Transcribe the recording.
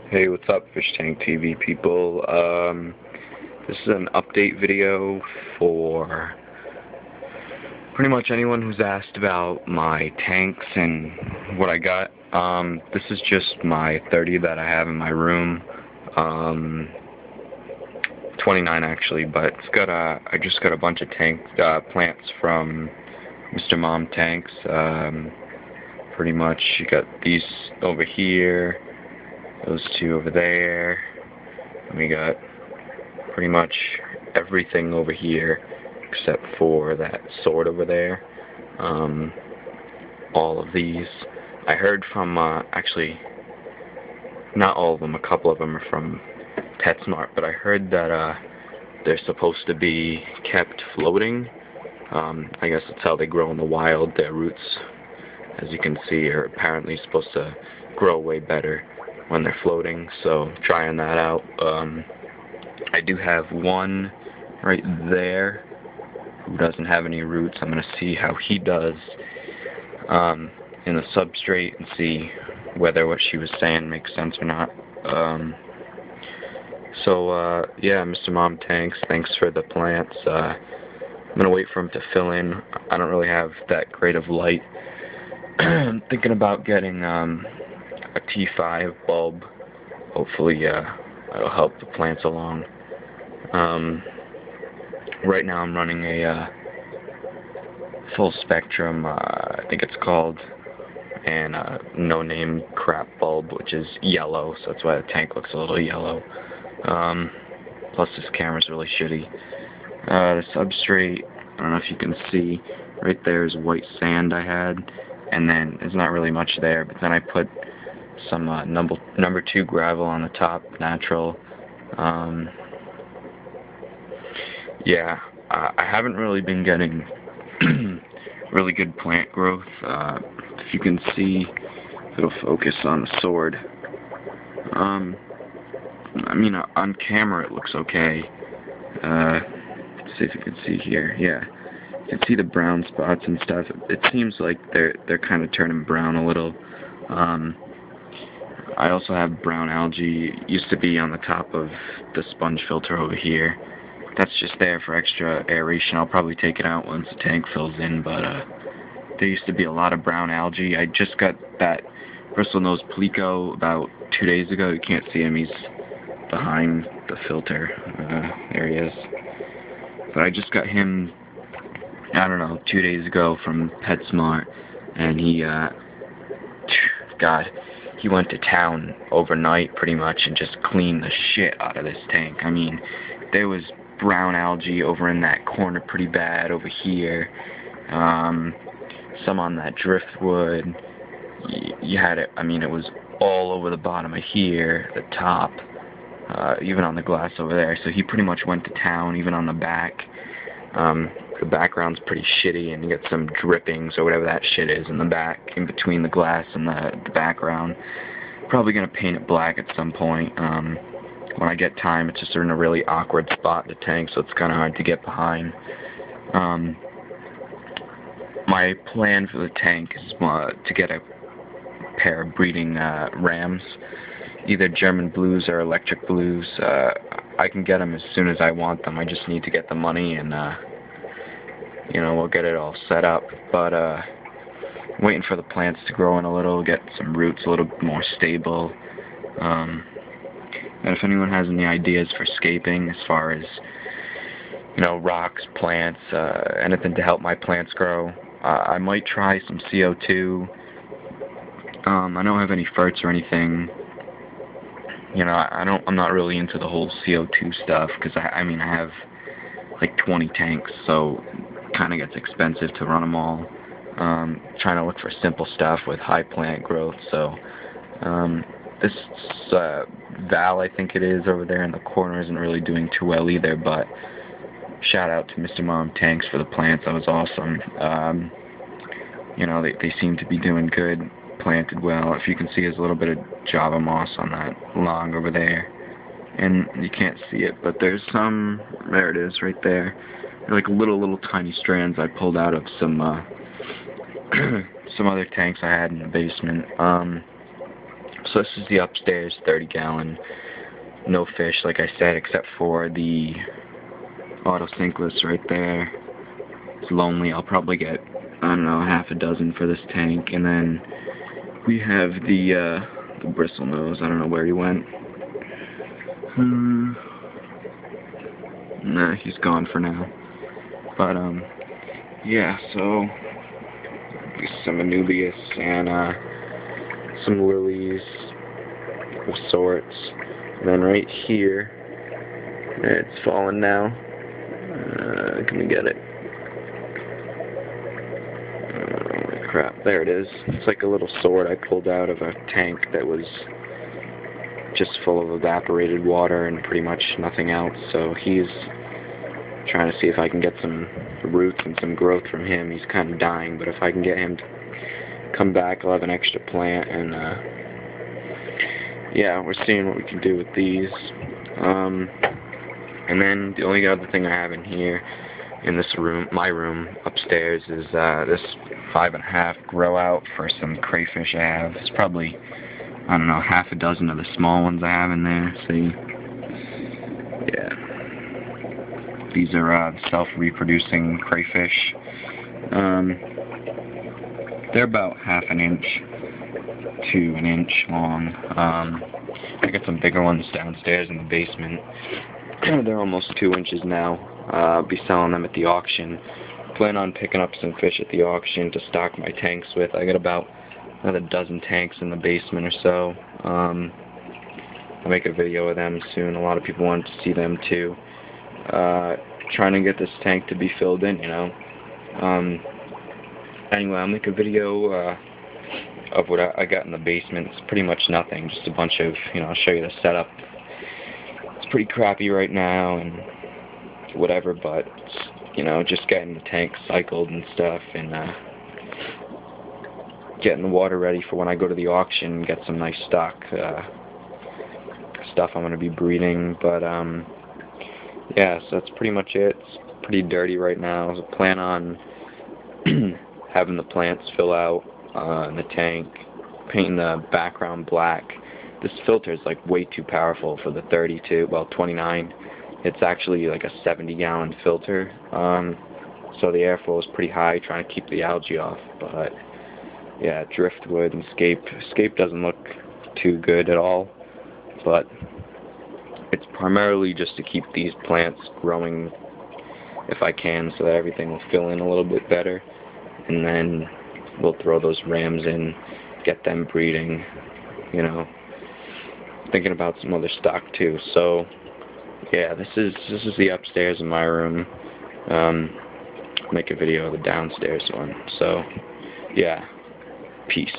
Hey, what's up, Fish Tank TV people? This is an update video for pretty much anyone who's asked about my tanks and what I got. This is just my 30 that I have in my room. 29 actually, but it's got I just got a bunch of plants from mrmomstanks. Pretty much you got these over here, those two over there, and we got pretty much everything over here except for that sword over there. All of these I heard from actually not all of them, a couple of them are from PetSmart, but I heard that they're supposed to be kept floating. I guess that's how they grow in the wild. Their roots, as you can see, are apparently supposed to grow way better when they're floating, so trying that out. I do have one right there who doesn't have any roots. I'm going to see how he does in the substrate and see whether what she was saying makes sense or not. Yeah, mrmomstanks, thanks for the plants. I'm going to wait for him to fill in. I don't really have that great of light. I'm thinking about getting a T5 bulb. Hopefully that'll help the plants along. Right now I'm running a full spectrum, I think it's called, and no name crap bulb, which is yellow, so that's why the tank looks a little yellow. Plus this camera's really shitty. The substrate, I don't know if you can see, right there is white sand I had, and then there's not really much there, but then I put some number 2 gravel on the top, natural. Yeah, I haven't really been getting really good plant growth. If you can see, it'll focus on the sword. I mean, on camera it looks okay. Let's see if you can see here. Yeah, you can see the brown spots and stuff. It seems like they're kind of turning brown a little. I also have brown algae. It used to be on the top of the sponge filter over here. That's just there for extra aeration. I'll probably take it out once the tank fills in, but there used to be a lot of brown algae. I just got that bristlenose plico about 2 days ago. You can't see him. He's behind the filter. There he is. But I just got him, I don't know, 2 days ago from PetSmart, and he, God, he went to town overnight pretty much and just cleaned the shit out of this tank. I mean, there was brown algae over in that corner pretty bad, over here, some on that driftwood. You had it, I mean, it was all over the bottom of here, the top, even on the glass over there. So he pretty much went to town, even on the back. The background's pretty shitty, and you get some drippings or whatever that shit is in the back, in between the glass and the background. Probably gonna paint it black at some point. When I get time, it's just in a really awkward spot, the tank, so it's kind of hard to get behind. My plan for the tank is to get a pair of breeding rams, either German blues or electric blues. I can get them as soon as I want them. I just need to get the money, and you know, we'll get it all set up. But waiting for the plants to grow in a little, get some roots a little more stable. And if anyone has any ideas for scaping, as far as, you know, rocks, plants, anything to help my plants grow, I might try some CO2. I don't have any ferts or anything. You know, I'm not really into the whole CO2 stuff, because I mean, I have like 20 tanks, so it kind of gets expensive to run them all. Trying to look for simple stuff with high plant growth. So this Val, I think it is, over there in the corner, isn't really doing too well either, but shout out to mrmomstanks for the plants. That was awesome. You know, they seem to be doing good, planted well. If you can see, there's a little bit of Java moss on that log over there, and you can't see it, but there's some, there it is, right there. They're like little tiny strands I pulled out of some some other tanks I had in the basement. So this is the upstairs 30-gallon. No fish, like I said, except for the auto sinkless right there. It's lonely. I'll probably get, I don't know, half a dozen for this tank. And then we have the bristlenose. I don't know where he went. Nah, he's gone for now. But yeah. So some Anubias and some lilies of sorts. And then right here, it's fallen now. Can we get it? Crap, there it is. It's like a little sword I pulled out of a tank that was just full of evaporated water and pretty much nothing else. So he's trying to see if I can get some roots and some growth from him. He's kind of dying, but if I can get him to come back, I'll have an extra plant. And yeah, we're seeing what we can do with these. And then the only other thing I have in here, in this room, my room upstairs, is this 5.5 grow out for some crayfish I have. It's probably, I don't know, half a dozen of the small ones I have in there. See? Yeah. These are self-reproducing crayfish. They're about half an inch to an inch long. I got some bigger ones downstairs in the basement. They're almost 2 inches now. I'll be selling them at the auction. Plan on picking up some fish at the auction to stock my tanks with. I got about another dozen tanks in the basement or so. I'll make a video of them soon. A lot of people want to see them too. Trying to get this tank to be filled in, you know. Anyway, I'll make a video of what I got in the basement. It's pretty much nothing, just a bunch of, you know, I'll show you the setup. It's pretty crappy right now and whatever, but, you know, just getting the tank cycled and stuff, and getting the water ready for when I go to the auction and get some nice stock stuff I'm going to be breeding. But yeah, so that's pretty much it. It's pretty dirty right now. I plan on having the plants fill out in the tank, painting the background black. This filter is like way too powerful for the 29. It's actually like a 70-gallon filter, so the airflow is pretty high, trying to keep the algae off. But yeah, driftwood and scape doesn't look too good at all, but it's primarily just to keep these plants growing if I can, so that everything will fill in a little bit better, and then we'll throw those rams in, get them breeding, you know. Thinking about some other stock too. So yeah, this is the upstairs in my room. Make a video of the downstairs one. So yeah, peace.